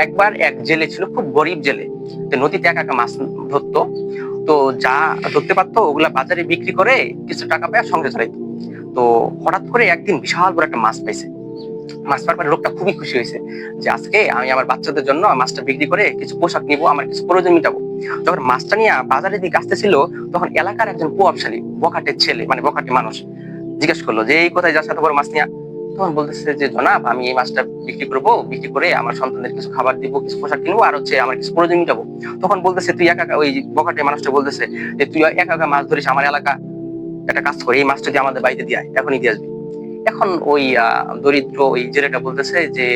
একবার এক জেলে ছিল, খুব গরিব জেলে। তো নদীতে একা একা মাছ ধরতো। তো যা ধরতে পারতো ওগুলা বাজারে বিক্রি করে কিছু টাকা পায় সংসার চালাইতো। তো হঠাৎ করে একদিন বিশাল বড় একটা মাছ পাইছে। মাছ পাওয়ার পরে লোকটা খুবই খুশি হয়েছে যে আজকে আমি আমার বাচ্চাদের জন্য মাছটা বিক্রি করে কিছু পোশাক নিবো, আমার কিছু প্রয়োজন মিটাবো। যখন মাছটা নিয়ে বাজারের দিকে আসতেছিল, তখন এলাকার একজন প্রভাবশালী বখাটের ছেলে, মানে বখাটে মানুষ, জিজ্ঞেস করলো যে এই কোথায় যাচ্ছে এত বড় মাছ নিয়ে। তখন বলতেছে যে জনাব, আমি এই মাছটা বিক্রি করবো, বিক্রি করে আমার সন্তানদের কিছু খাবার দিব, কিছু পোশাক কিনবো, আর হচ্ছে আমার কিছু প্রয়োজন মিটাবো। তখন বলতেছে তুই একা একা, ওই বখাটে মানুষটা বলতেছে যে তুই একা একা মাছ ধরিস আমার এলাকা, একটা কাজ করে এই মাছটা দিয়ে আমাদের বাড়িতে দিয়ে আয়, এখনই দিয়ে আসবি। এখন ওই দরিদ্র ওই জেলেটা বলতেছে যে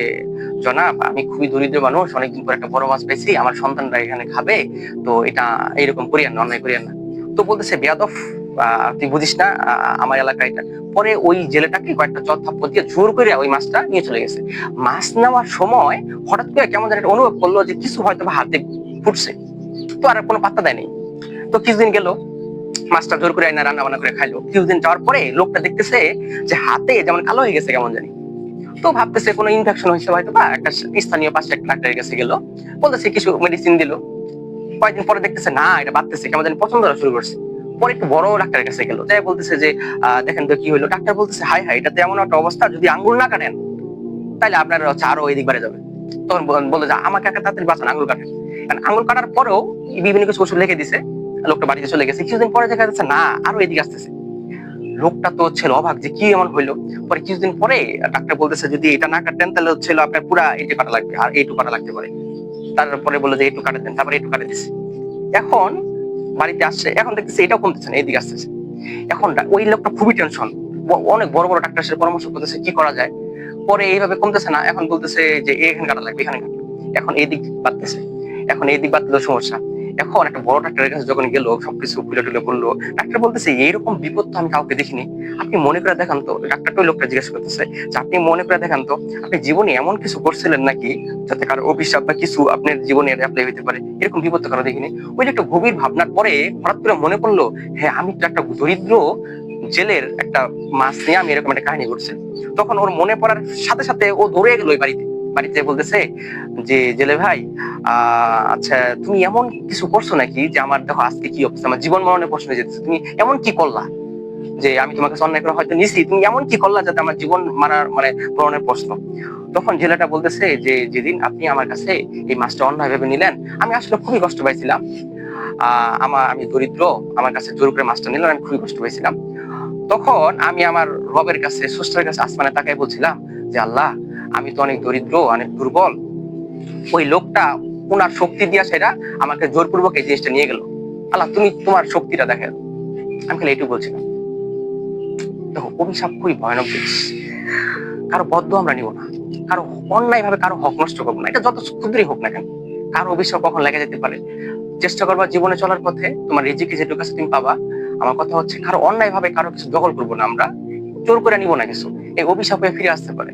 জনাব, আমি খুবই দরিদ্র মানুষ, অনেকদিন পর একটা বড় মাছ পেয়েছি, আমার সন্তানরা এখানে খাবে, তো এটা এইরকম করিয়েন না, অন্যায় করিয়েন না। তো বলতেছে বেয়াদব, তুই বুঝিস না আমার এলাকা এটা। পরে ওই জেলেটাকে কয়েকটা চর থাপ্পড় দিয়ে জোর করে ওই মাছটা নিয়ে চলে গেছে। মাছ নেওয়ার সময় হঠাৎ করে কেমন যেন একটা অনুভব করলো যে কিছু হয়তো বা হাতে ফুটছে। তো আর কোনো পাত্তা দেয়নি। তো কিছুদিন গেল, মাছটা জোর করে আইনা রান্না বান্না করে খাইলো। কিছুদিন যাওয়ার পরে লোকটা দেখতেছে যে হাতে যেমন কালো হয়ে গেছে কেমন জানি। তো ভাবতেছে কোনো ইনফেকশন হয়েছে হয়তো বা, একটা স্থানীয় পাশে একটা ডাক্তারের কাছে গেল, বলতেছে কিছু মেডিসিন দিল। কয়েকদিন পরে দেখতেছে না, এটা বাড়তেছে, কেমন জানি পছন্দ করা শুরু করছে। পরে একটু বড় ডাক্তারের কাছে গেল, যাই বলতেছে যে দেখেন তো কি হলো। ডাক্তার বলতেছে হাই হাই, এটাতে এমন একটা অবস্থা, যদি আঙ্গুল না কাটেন তাহলে আপনার হচ্ছে আরো এদিক বাড়ে যাবে। তখন বলে যে আমাকে একটা তাড়াতাড়ি বাঁচান, আঙ্গুল কাটেন। কারণ আঙ্গুল কাটার পরেও বিভিন্ন কিছু ওষুধ লিখে দিছে। লোকটা বাড়িতে চলে গেছে। কিছুদিন পরে দেখা যাচ্ছে না, আরো এদিকে আসতেছে। লোকটা তো ছিল অবাক যে কি এমন হইলো। পরে কিছুদিন পরে ডাক্তার বলতেছে যদি এটা না কাটেন তাহলে হচ্ছে আপনার পুরা এইটু কাটা লাগবে, আর এইটু কাটা লাগতে পারে। তারপরে বলে যে এইটু কাটে দেন, তারপরে এইটু কাটে দিচ্ছে। এখন বাড়িতে আসছে, এখন দেখতেছে এটাও কমতেছে না, এদিকে আসতেছে। এখন ওই লোকটা খুবই টেনশন, অনেক বড় বড় ডাক্তারের সাথে পরামর্শ করতেছে কি করা যায়। পরে এইভাবে কমতেছে না, এখন বলতেছে যে এখানে কাটা লাগবে, এখানে কাটা। এখন এই দিক বাড়তেছে, এখন এই দিক বাড়তেও সমস্যা। এখন একটা বড় ডাক্তারের কাছে যখন গেল, সবকিছু খুলে টুলে বললো। ডাক্তার বলতেছে এইরকম বিপদ তো আমি কাউকে দেখিনি, আপনি মনে করে দেখান তো। ডাক্তারটা ওই লোকটা জিজ্ঞেস করতেছে যে আপনি মনে করে দেখান তো, আপনি জীবনে এমন কিছু করছিলেন নাকি যাতে কারো অভিশাপ বা কিছু আপনার জীবনে অ্যাপ্লাই হতে পারে, এরকম বিপদ তো কারো দেখিনি। ওই যে একটা গভীর ভাবনার পরে হঠাৎ করে মনে পড়লো, হ্যাঁ আমি তো একটা দরিদ্র জেলের একটা মাছ নিয়ে আমি এরকম একটা কাহিনী করছি। তখন ওর মনে পড়ার সাথে সাথে ও দৌড়ে গেল ওই বাড়িতে। বাড়িতে বলতেছে যে জেলে ভাই, আচ্ছা তুমি এমন কিছু করছো নাকি যে আমার দেখো আজকে কি অবস্থা, আমার জীবন মরণের প্রশ্ন যেতেছে, তুমি এমন কি করলা যে আমি তোমাকে অন্যায় করে হয়তো নিছি, তুমি এমন কি করলা যাতে আমার জীবন মারার মানে মরণের প্রশ্ন। তখন জেলেটা বলতেছে যে যেদিন আপনি আমার কাছে এই মাছটা অন্যায় ভেবে নিলেন, আমি আসলে খুবই কষ্ট পাইছিলাম। আমি দরিদ্র, আমার কাছে জোর করে মাছটা নিলেন, আমি খুবই কষ্ট পাইছিলাম। তখন আমি আমার রবের কাছে, স্রষ্টার কাছে আসমানে তাকাই বলছিলাম যে আল্লাহ, আমি তো অনেক দরিদ্র, অনেক দুর্বল। ওই লোকটা ওনার শক্তি দিয়া সেটা আমাকে জোরপূর্বক এই জিনিসটা নিয়ে গেল। আল্লাহ তুমি তোমার শক্তিটা দেখে। আমি খালি এইটুকু বলছিলাম। দেখো, অভিশাপ খুবই ভয়ানক জিনিস। কারো বদ্ধ আমরা নিব না, কারো অন্যায় ভাবে কারো হক নষ্ট করবো না, এটা যত ক্ষুদ্রই হোক না কেন। কারো অভিশাপ কখন লেগে যেতে পারে। চেষ্টা করবা জীবনে চলার পথে তোমার রিজিকে যেটুকু আছে তুমি পাবা। আমার কথা হচ্ছে কারো অন্যায় ভাবে কারো কিছু দখল করবো না আমরা, জোর করে নিব না কিছু, এই অভিশাপে ফিরে আসতে পারে।